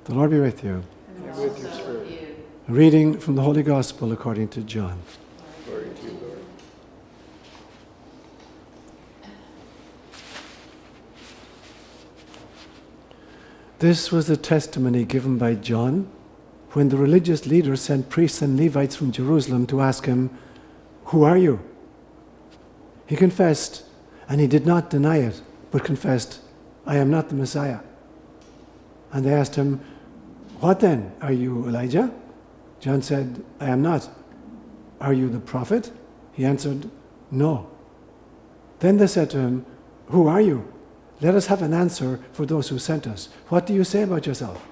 The Lord be with you. And with your spirit. A reading from the Holy Gospel according to John. Glory to you, Lord. This was the testimony given by John when the religious leaders sent priests and Levites from Jerusalem to ask him, "Who are you?" He confessed, and he did not deny it, but confessed, "I am not the Messiah." And they asked him, "What then? Are you Elijah?" John said, "I am not." "Are you the prophet?" He answered, "No." Then they said to him, "Who are you? Let us have an answer for those who sent us. What do you say about yourself?"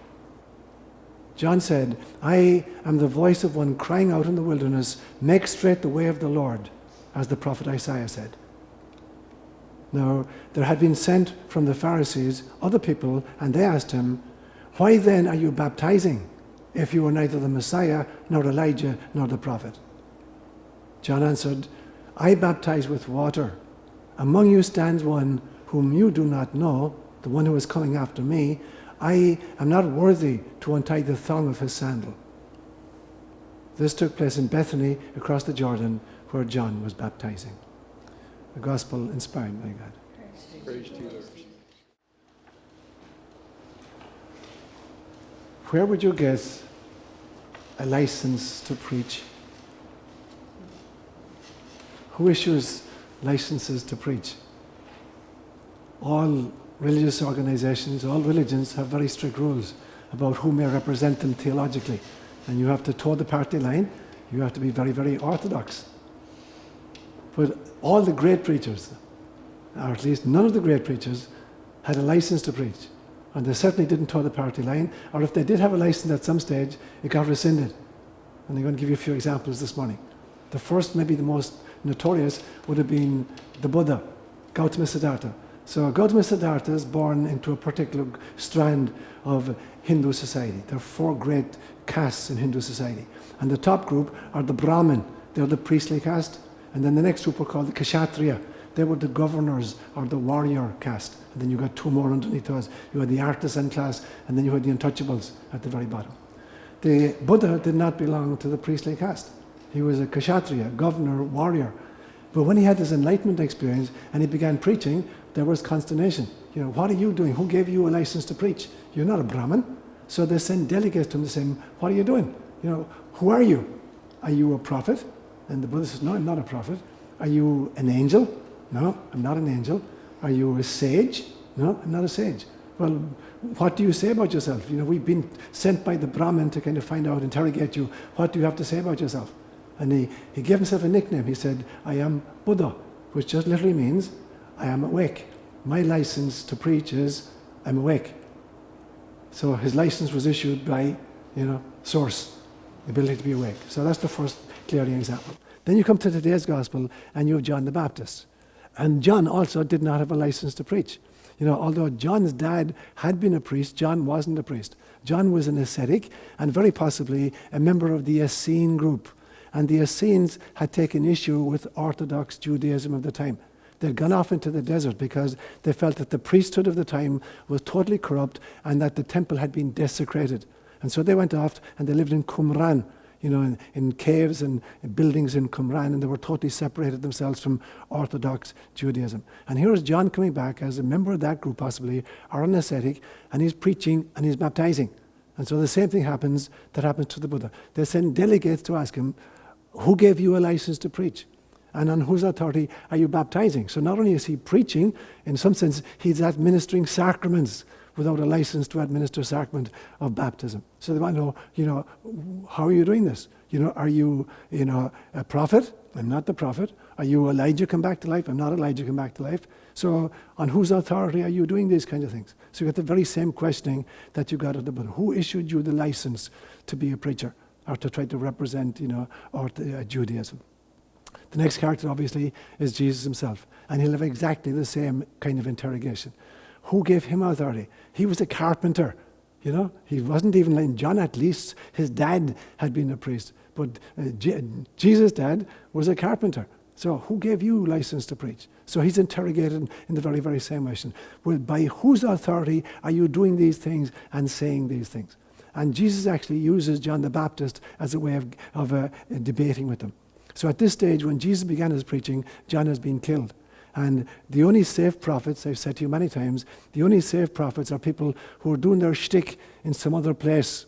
John said, "I am the voice of one crying out in the wilderness, 'Make straight the way of the Lord,' as the prophet Isaiah said." Now, there had been sent from the Pharisees other people, and they asked him, "Why then are you baptizing, if you are neither the Messiah, nor Elijah, nor the prophet?" John answered, "I baptize with water. Among you stands one whom you do not know, the one who is coming after me. I am not worthy to untie the thong of his sandal." This took place in Bethany, across the Jordan, where John was baptizing. The Gospel inspired by God. Praise to you, Lord. Where would you get a license to preach? Who issues licenses to preach? All religious organizations, all religions have very strict rules about who may represent them theologically. And you have to toe the party line. You have to be very, very orthodox. But all the great preachers, or at least none of the great preachers, had a license to preach. And they certainly didn't toe the party line. Or if they did have a license at some stage, it got rescinded. And I'm going to give you a few examples this morning. The first, maybe the most notorious, would have been the Buddha, Gautama Siddhartha. So Gautama Siddhartha is born into a particular strand of Hindu society. There are four great castes in Hindu society. And the top group are the Brahmin. They're the priestly caste. And then the next group are called the Kshatriya. They were the governors or the warrior caste. And then you got two more underneath those. You had the artisan class, and then you had the untouchables at the very bottom. The Buddha did not belong to the priestly caste. He was a Kshatriya, governor, warrior. But when he had his enlightenment experience and he began preaching, there was consternation. You know, what are you doing? Who gave you a license to preach? You're not a Brahmin. So they sent delegates to him to say, "What are you doing? You know, who are you? Are you a prophet?" And the Buddha says, "No, I'm not a prophet." "Are you an angel?" "No, I'm not an angel." "Are you a sage?" "No, I'm not a sage." "Well, what do you say about yourself? You know, we've been sent by the Brahmin to kind of find out, interrogate you. What do you have to say about yourself?" And he gave himself a nickname. He said, "I am Buddha," which just literally means, "I am awake. My license to preach is, I'm awake." So his license was issued by, source, the ability to be awake. So that's the first glaring example. Then you come to today's gospel, and you have John the Baptist. And John also did not have a license to preach. Although John's dad had been a priest, John wasn't a priest. John was an ascetic, and very possibly a member of the Essene group. And the Essenes had taken issue with Orthodox Judaism of the time. They'd gone off into the desert because they felt that the priesthood of the time was totally corrupt and that the temple had been desecrated. And so they went off and they lived in Qumran, in caves and buildings in Qumran, and they were totally separated themselves from Orthodox Judaism. And here is John coming back as a member of that group possibly, or an ascetic, and he's preaching and he's baptizing. And so the same thing happens to the Buddha. They send delegates to ask him, "Who gave you a license to preach? And on whose authority are you baptizing?" So not only is he preaching, in some sense, he's administering sacraments without a license to administer sacrament of baptism. So they want to know, how are you doing this? Are you, a prophet? I'm not the prophet. Are you Elijah come back to life? I'm not Elijah come back to life. So on whose authority are you doing these kinds of things? So you get the very same questioning that you got at the Buddha. Who issued you the license to be a preacher or to try to represent, Judaism? The next character, obviously, is Jesus himself. And he'll have exactly the same kind of interrogation. Who gave him authority? He was a carpenter. He wasn't even like John, at least. His dad had been a priest. But Jesus' dad was a carpenter. So who gave you license to preach? So he's interrogated in the very, very same way. Well, by whose authority are you doing these things and saying these things? And Jesus actually uses John the Baptist as a way of debating with them. So at this stage, when Jesus began his preaching, John has been killed. And the only safe prophets, I've said to you many times, the only safe prophets are people who are doing their shtick in some other place,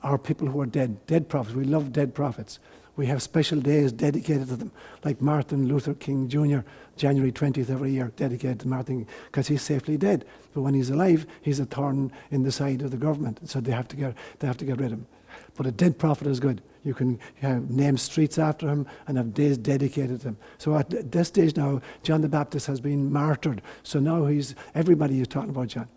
are people who are dead prophets. We love dead prophets. We have special days dedicated to them, like Martin Luther King Jr., January 20th every year, dedicated to Martin, because he's safely dead. But when he's alive, he's a thorn in the side of the government, so they have to get rid of him. But a dead prophet is good. You can name streets after him and have days dedicated to him. So at this stage now, John the Baptist has been martyred. So now everybody is talking about John.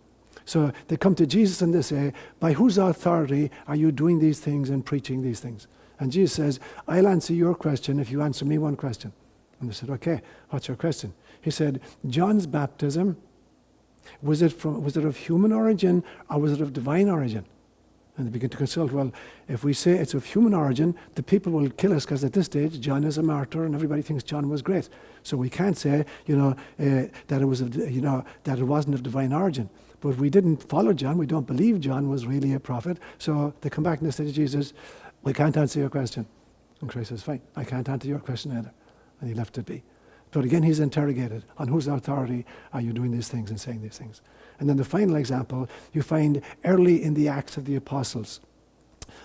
So they come to Jesus and they say, by whose authority are you doing these things and preaching these things? And Jesus says, I'll answer your question if you answer me one question. And they said, okay, what's your question? He said, John's baptism, was it of human origin or was it of divine origin? And they begin to consult, well, if we say it's of human origin, the people will kill us because at this stage, John is a martyr and everybody thinks John was great. So we can't say, that it wasn't of divine origin. But we didn't follow John. We don't believe John was really a prophet. So they come back and they say to Jesus, we can't answer your question. And Christ says, fine, I can't answer your question either. And he left it be. But again, he's interrogated. On whose authority are you doing these things and saying these things? And then the final example, you find early in the Acts of the Apostles.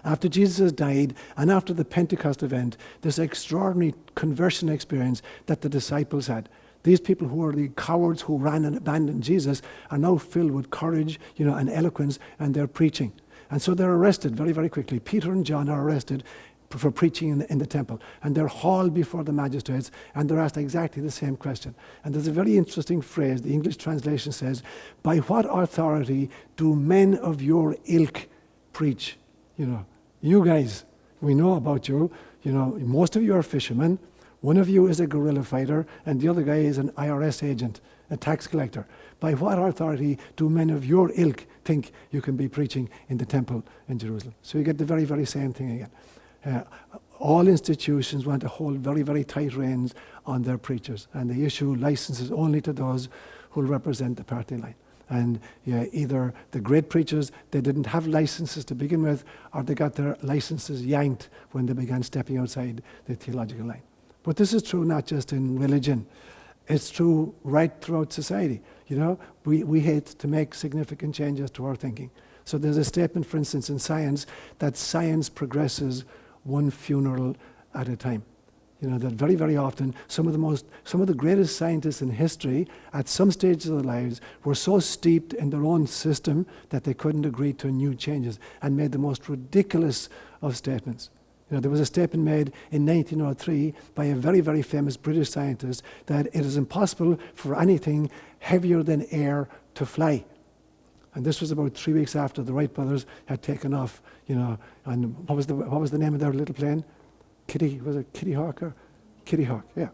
After Jesus has died and after the Pentecost event, this extraordinary conversion experience that the disciples had. These people who were the cowards who ran and abandoned Jesus are now filled with courage, and eloquence, and they're preaching. And so they're arrested very, very quickly. Peter and John are arrested for preaching in the temple. And they're hauled before the magistrates, and they're asked exactly the same question. And there's a very interesting phrase. The English translation says, by what authority do men of your ilk preach? You guys, we know about you. Most of you are fishermen. One of you is a guerrilla fighter, and the other guy is an IRS agent, a tax collector. By what authority do men of your ilk think you can be preaching in the temple in Jerusalem? So you get the very, very same thing again. All institutions want to hold very, very tight reins on their preachers, and they issue licenses only to those who represent the party line. And either the great preachers, they didn't have licenses to begin with, or they got their licenses yanked when they began stepping outside the theological line. But this is true not just in religion. It's true right throughout society. We hate to make significant changes to our thinking. So there's a statement, for instance, in science, that science progresses one funeral at a time. That very, very often some of the greatest scientists in history at some stages of their lives were so steeped in their own system that they couldn't agree to new changes and made the most ridiculous of statements. There was a statement made in 1903 by a very, very famous British scientist that it is impossible for anything heavier than air to fly. And this was about 3 weeks after the Wright brothers had taken off, and what was the name of their little plane? Kitty Hawk, yeah.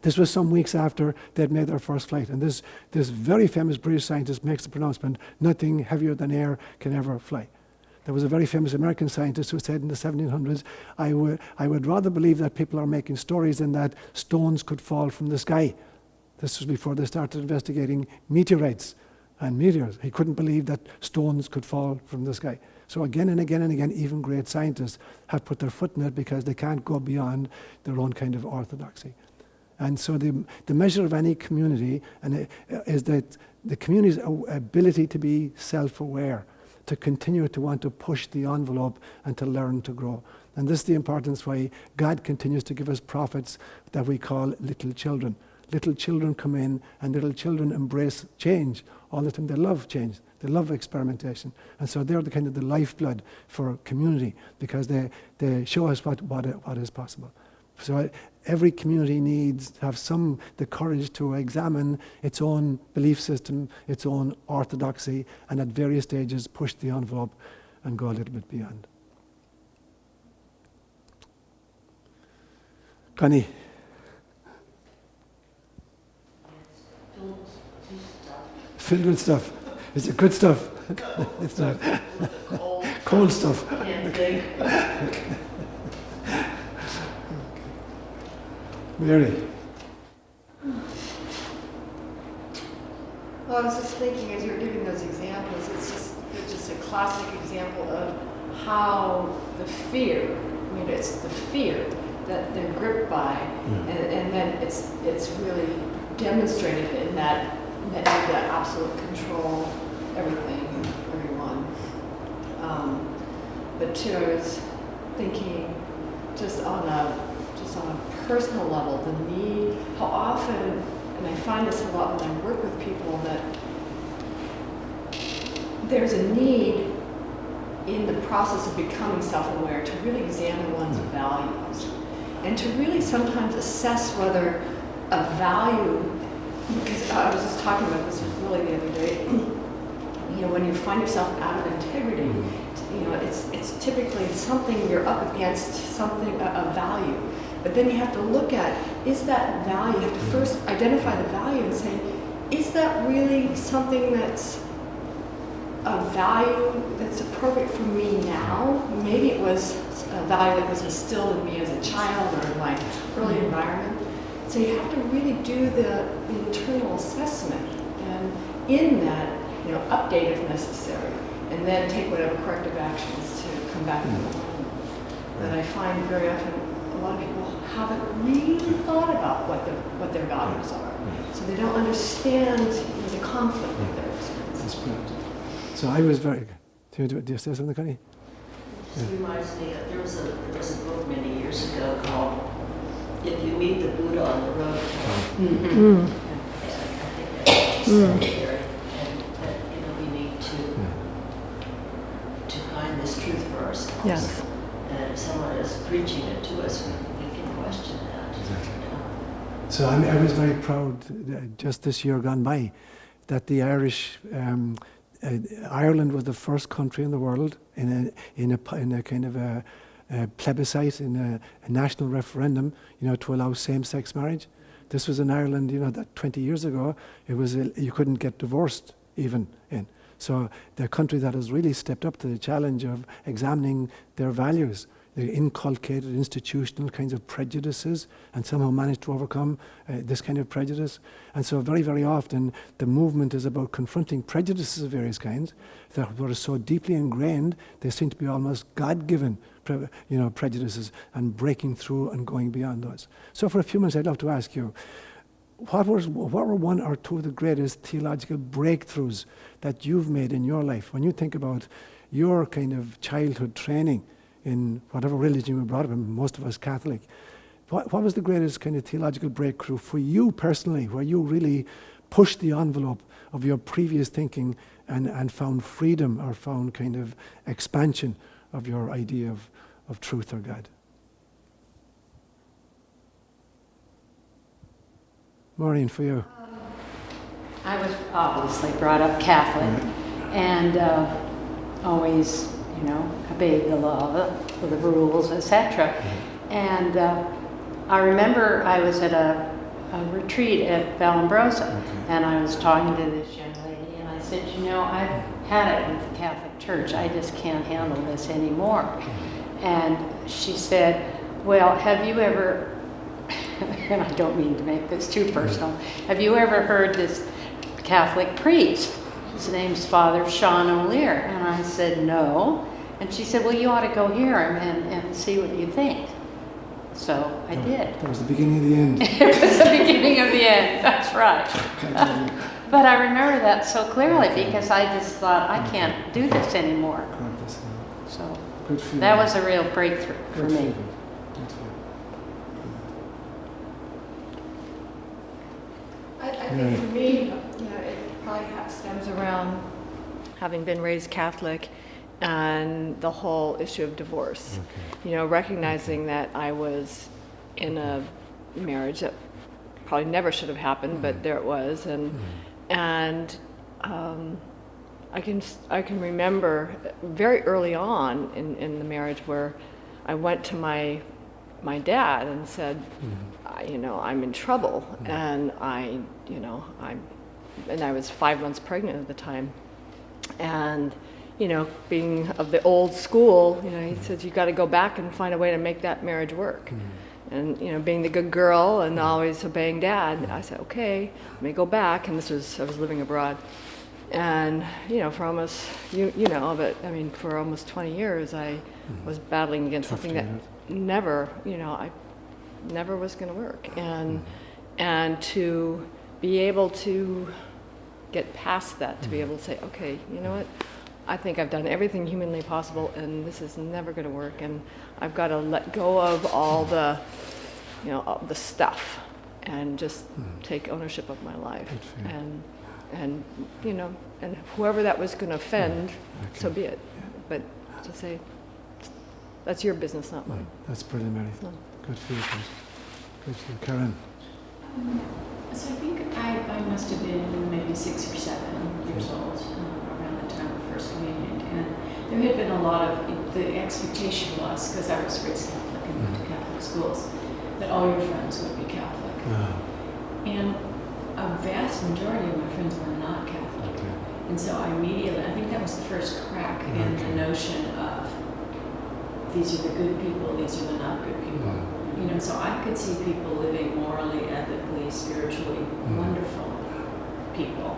This was some weeks after they'd made their first flight. And this very famous British scientist makes the pronouncement, nothing heavier than air can ever fly. There was a very famous American scientist who said in the 1700s, I would rather believe that people are making stories than that stones could fall from the sky. This was before they started investigating meteorites and meteors. He couldn't believe that stones could fall from the sky. So again and again and again, even great scientists have put their foot in it because they can't go beyond their own kind of orthodoxy. And so the measure of any community is that the community's ability to be self-aware, to continue to want to push the envelope and to learn to grow. And this is the importance why God continues to give us prophets that we call little children. Little children come in and little children embrace change all the time. They love change. They love experimentation. And so they're the lifeblood for community because they show us what is possible. So every community needs to have the courage to examine its own belief system, its own orthodoxy, and at various stages push the envelope and go a little bit beyond. Connie? Filled with stuff. Is it good stuff? It's not. Cold stuff. Mary. Well, I was just thinking as you were giving those examples, they're just just a classic example of how the fear, it's the fear that they're gripped by, and then it's really demonstrated in that you have absolute control, everything, everyone. But too, I was thinking just on a personal level, the need, how often, and I find this a lot when I work with people, that there's a need in the process of becoming self-aware to really examine one's values and to really sometimes assess whether a value, because I was just talking about this really the other day, when you find yourself out of integrity, it's typically something you're up against, something, a value. But then you have to look at, is that value, you have to first identify the value and say, is that really something that's a value that's appropriate for me now? Maybe it was a value that was instilled in me as a child or in my early environment. So you have to really do the internal assessment, and in that, update if necessary, and then take whatever corrective actions to come back to the alignment. But I find very often a lot of people haven't really thought about what their values are, so they don't understand the conflict that they're experiencing. That's brilliant. So I was very. Do you say something, Connie? This reminds me of, there was a book many years ago called "If You Meet the Buddha on the Road." And I think that's what she said there, and that we need to find this truth for ourselves. Yes. And if someone is preaching it to us, we can question that. Exactly. So I was very proud just this year gone by that the Irish. Ireland was the first country in the world in a kind of a plebiscite, in a national referendum, to allow same-sex marriage. This was in Ireland, that 20 years ago, it was you couldn't get divorced even in. So the country that has really stepped up to the challenge of examining their values, the inculcated institutional kinds of prejudices, and somehow managed to overcome this kind of prejudice. And so very, very often the movement is about confronting prejudices of various kinds that were so deeply ingrained, they seem to be almost God-given prejudices, and breaking through and going beyond those. So for a few minutes I'd love to ask you, what were one or two of the greatest theological breakthroughs that you've made in your life? When you think about your kind of childhood training in whatever religion you were brought up in, most of us Catholic, what was the greatest kind of theological breakthrough for you personally, where you really pushed the envelope of your previous thinking and found freedom or found kind of expansion of your idea of truth or God? Maureen, for you. I was obviously brought up Catholic, and always, obeyed the law, the rules, etc. And I remember I was at a retreat at Vallombrosa, and I was talking to this young lady, and I said, I've had it with the Catholic Church. I just can't handle this anymore. And she said, well, have you ever, and I don't mean to make this too personal, have you ever heard this Catholic priest? His name's Father Seán ÓLaoire. And I said, no. And she said, well, you ought to go hear him and see what you think. So I did. That was the beginning of the end. It was the beginning of the end, that's right. But I remember that so clearly because I just thought, I can't do this anymore. So that was a real breakthrough for me. I think for me, it probably stems around having been raised Catholic and the whole issue of divorce. Recognizing that I was in a marriage that probably never should have happened, but there it was, and I can remember very early on in the marriage where I went to my dad and said, I'm in trouble, and I was 5 months pregnant at the time, and being of the old school, he said, you got to go back and find a way to make that marriage work. And being the good girl and always obeying Dad, I said, okay, let me go back. And I was living abroad, And, for almost, but I mean, for almost 20 years, I was battling against Tough something to that get never, I never was going to work. And to be able to get past that, to be able to say, okay, you know what? I think I've done everything humanly possible, and this is never going to work. And I've got to let go of all the, all the stuff, and just take ownership of my life. Good for you. And and whoever that was going to offend, so be it. But to say, that's your business, not mine. That's brilliant, Mary. No. Good for you, Chris. Good for you. Karen. So I think I must have been maybe 6 or 7 years old around the time of First Communion. And there had been a lot of, the expectation was, because I was raised Catholic and went to Catholic schools, that all your friends would be Catholic. And a vast majority of my friends were not Catholic. Okay. And so I think that was the first crack in the notion of these are the good people, these are the not good people. So I could see people living morally, ethically, spiritually wonderful people.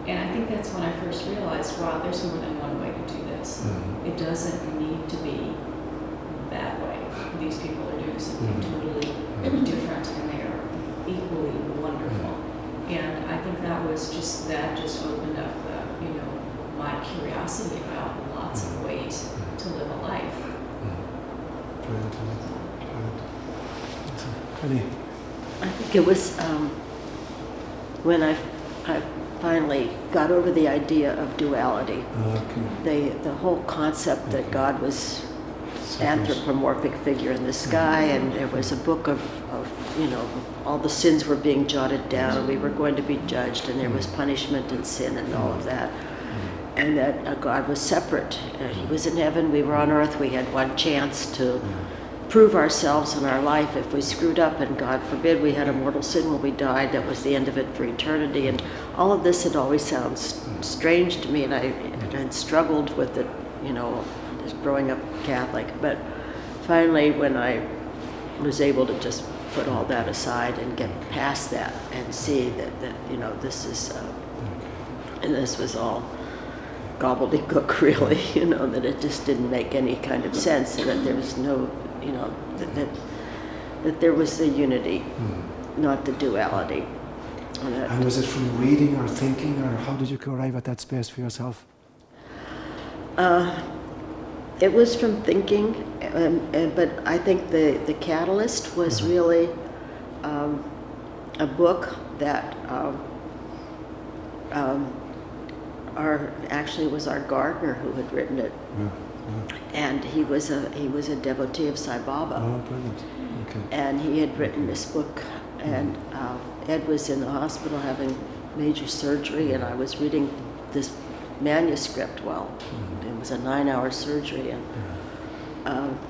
And I think that's when I first realized, wow, there's more than one way to do this. It doesn't need to be that way. These people are doing something totally different, and they are equally wonderful. And I think that just opened up, my curiosity about lots of ways to live a life. Brilliant. Penny. I think it was when I finally got over the idea of duality. The whole concept that God was anthropomorphic figure in the sky, and there was a book of all the sins were being jotted down, and we were going to be judged, and there was punishment and sin and all of that. And that God was separate. He was in heaven, we were on earth, we had one chance to prove ourselves in our life. If we screwed up, and God forbid we had a mortal sin when we died, that was the end of it for eternity. And all of this had always sounded strange to me, and I had struggled with it, just growing up Catholic. But finally, when I was able to just put all that aside and get past that and see that this is, and this was all gobbledygook, really, that it just didn't make any kind of sense, and that there was no, that there was the unity, not the duality. And was it from reading or thinking, or how did you arrive at that space for yourself? It was from thinking, but I think the catalyst was really a book that actually was our gardener who had written it, and he was a devotee of Sai Baba. Oh, brilliant. Okay. And he had written this book, and Ed was in the hospital having major surgery, and I was reading this manuscript while it was a 9-hour surgery, and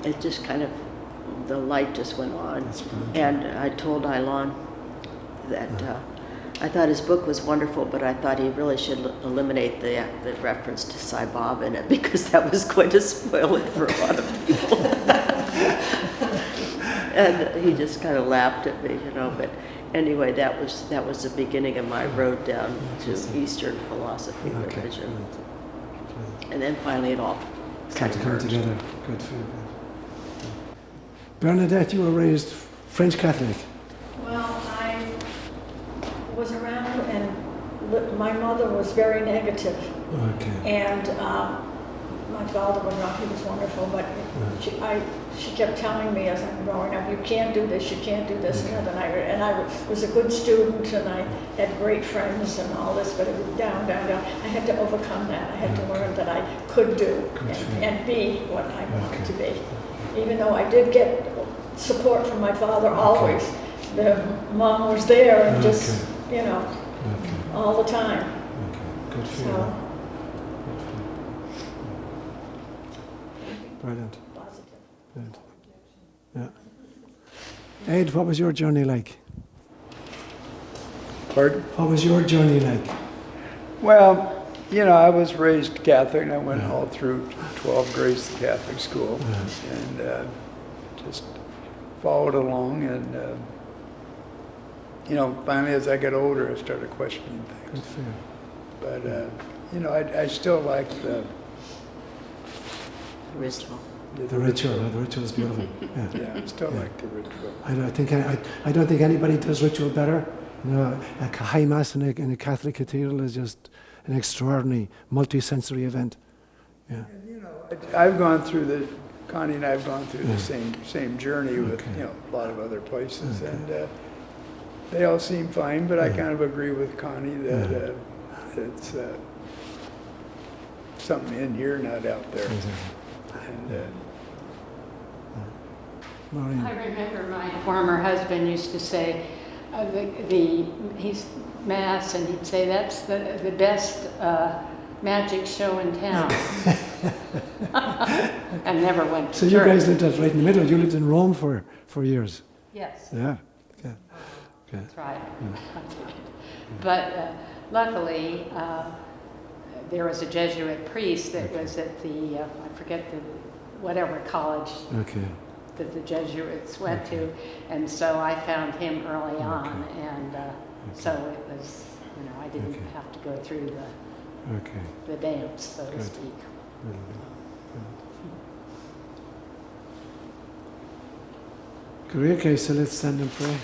it just kind of, the light just went on. And I told Ilan that I thought his book was wonderful, but I thought he really should eliminate the reference to Sai Baba in it, because that was going to spoil it for a lot of people. And he just kind of laughed at me, but anyway, that was the beginning of my road down to Eastern philosophy, religion. And then finally it all Start to come together. Good for you. Bernadette, you were raised French Catholic. Well, I was around, and my mother was very negative. Okay. And my father was not, he was wonderful, but she kept telling me as I'm growing up, you can't do this, you can't do this, and I was a good student, and I had great friends and all this, but it was down. I had to overcome that. I had to learn that I could do and be what I wanted to be. Even though I did get support from my father always, the mom was there and just, all the time. Okay. Good for you. So, Brilliant. Brilliant. Yeah. Ed, what was your journey like? Pardon? What was your journey like? Well, I was raised Catholic, and I went all through 12 grades to Catholic school, and just followed along, and finally as I got older, I started questioning Good things. for you. But, you know, I still like the Ritual. The ritual. The ritual is beautiful. Yeah. Yeah, I still like the ritual. I don't think anybody does ritual better. You know, a high mass in a Catholic cathedral is just an extraordinary multi-sensory event. Yeah. And, you know, I've gone through Connie and I have gone through the same journey with, you know, a lot of other places, and they all seem fine, but I kind of agree with Connie that it's something in here, not out there. And Maureen. I remember my former husband used to say, he's Mass, and he'd say, that's the best magic show in town. And never went to So church. you guys lived right in the middle. You lived in Rome for years. Yes. Yeah. Yeah. Okay. That's right. But luckily, there was a Jesuit priest that was at the, I forget the, whatever college Okay. that the Jesuits went to, and so I found him early on, and so it was, you know, I didn't have to go through the dance, so to speak. Great. Okay, so let's stand and pray.